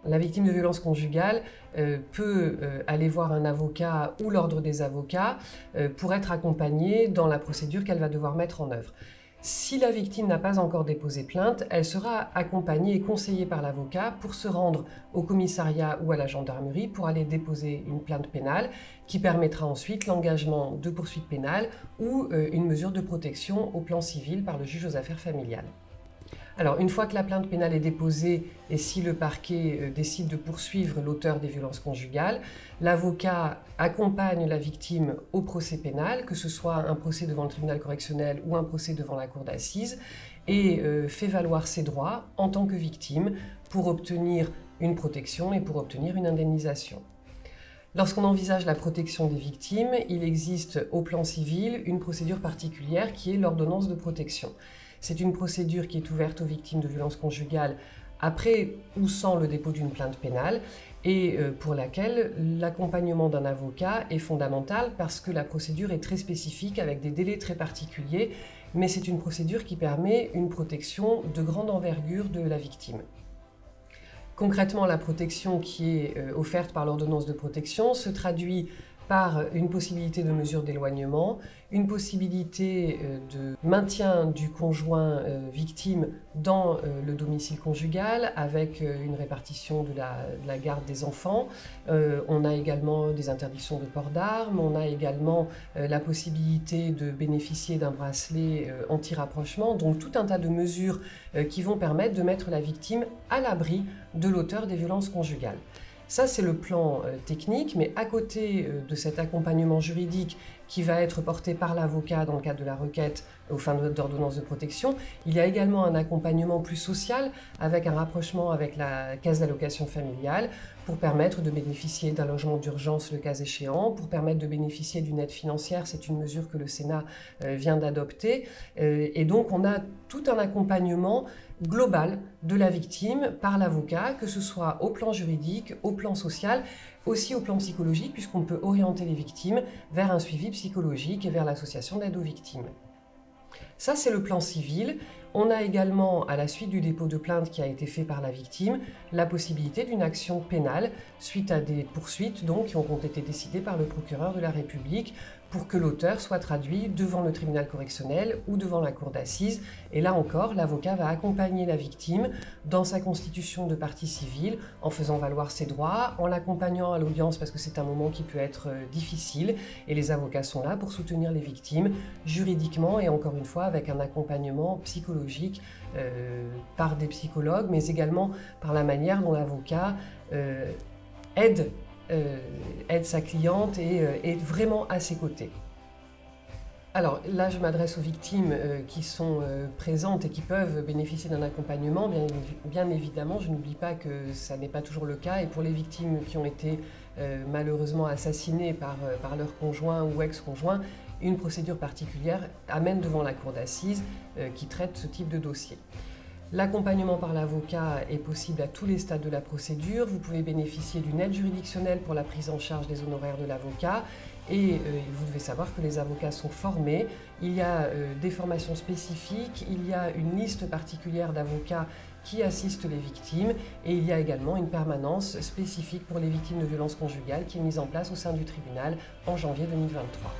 La victime de violences conjugales peut aller voir un avocat ou l'ordre des avocats pour être accompagnée dans la procédure qu'elle va devoir mettre en œuvre. Si la victime n'a pas encore déposé plainte, elle sera accompagnée et conseillée par l'avocat pour se rendre au commissariat ou à la gendarmerie pour aller déposer une plainte pénale qui permettra ensuite l'engagement de poursuites pénales ou une mesure de protection au plan civil par le juge aux affaires familiales. Alors, une fois que la plainte pénale est déposée et si le parquet décide de poursuivre l'auteur des violences conjugales, l'avocat accompagne la victime au procès pénal, que ce soit un procès devant le tribunal correctionnel ou un procès devant la cour d'assises, et fait valoir ses droits en tant que victime pour obtenir une protection et pour obtenir une indemnisation. Lorsqu'on envisage la protection des victimes, il existe au plan civil une procédure particulière qui est l'ordonnance de protection. C'est une procédure qui est ouverte aux victimes de violences conjugales après ou sans le dépôt d'une plainte pénale et pour laquelle l'accompagnement d'un avocat est fondamental parce que la procédure est très spécifique avec des délais très particuliers, mais c'est une procédure qui permet une protection de grande envergure de la victime. Concrètement, la protection qui est offerte par l'ordonnance de protection se traduit par une possibilité de mesure d'éloignement, une possibilité de maintien du conjoint victime dans le domicile conjugal avec une répartition de la garde des enfants. On a également des interdictions de port d'armes, on a également la possibilité de bénéficier d'un bracelet anti-rapprochement, donc tout un tas de mesures qui vont permettre de mettre la victime à l'abri de l'auteur des violences conjugales. Ça, c'est le plan technique, mais à côté de cet accompagnement juridique qui va être porté par l'avocat dans le cadre de la requête aux fins d'ordonnance de protection, il y a également un accompagnement plus social avec un rapprochement avec la caisse d'allocation familiale pour permettre de bénéficier d'un logement d'urgence le cas échéant, pour permettre de bénéficier d'une aide financière, c'est une mesure que le Sénat vient d'adopter. Et donc on a tout un accompagnement global de la victime par l'avocat, que ce soit au plan juridique, au plan social, aussi au plan psychologique, puisqu'on peut orienter les victimes vers un suivi psychologique et vers l'association d'aide aux victimes. Ça, c'est le plan civil. On a également, à la suite du dépôt de plainte qui a été fait par la victime, la possibilité d'une action pénale suite à des poursuites donc, qui ont été décidées par le procureur de la République pour que l'auteur soit traduit devant le tribunal correctionnel ou devant la cour d'assises. Et là encore, l'avocat va accompagner la victime dans sa constitution de partie civile en faisant valoir ses droits, en l'accompagnant à l'audience parce que c'est un moment qui peut être difficile. Et les avocats sont là pour soutenir les victimes juridiquement et encore une fois avec un accompagnement psychologique par des psychologues, mais également par la manière dont l'avocat aide sa cliente et est vraiment à ses côtés. Alors là, je m'adresse aux victimes qui sont présentes et qui peuvent bénéficier d'un accompagnement. Bien évidemment, je n'oublie pas que ça n'est pas toujours le cas. Et pour les victimes qui ont été malheureusement assassinées par leur conjoint ou ex-conjoint, une procédure particulière amène devant la cour d'assises qui traite ce type de dossier. L'accompagnement par l'avocat est possible à tous les stades de la procédure. Vous pouvez bénéficier d'une aide juridictionnelle pour la prise en charge des honoraires de l'avocat. Et vous devez savoir que les avocats sont formés. Il y a des formations spécifiques, il y a une liste particulière d'avocats qui assistent les victimes et il y a également une permanence spécifique pour les victimes de violences conjugales qui est mise en place au sein du tribunal en janvier 2023.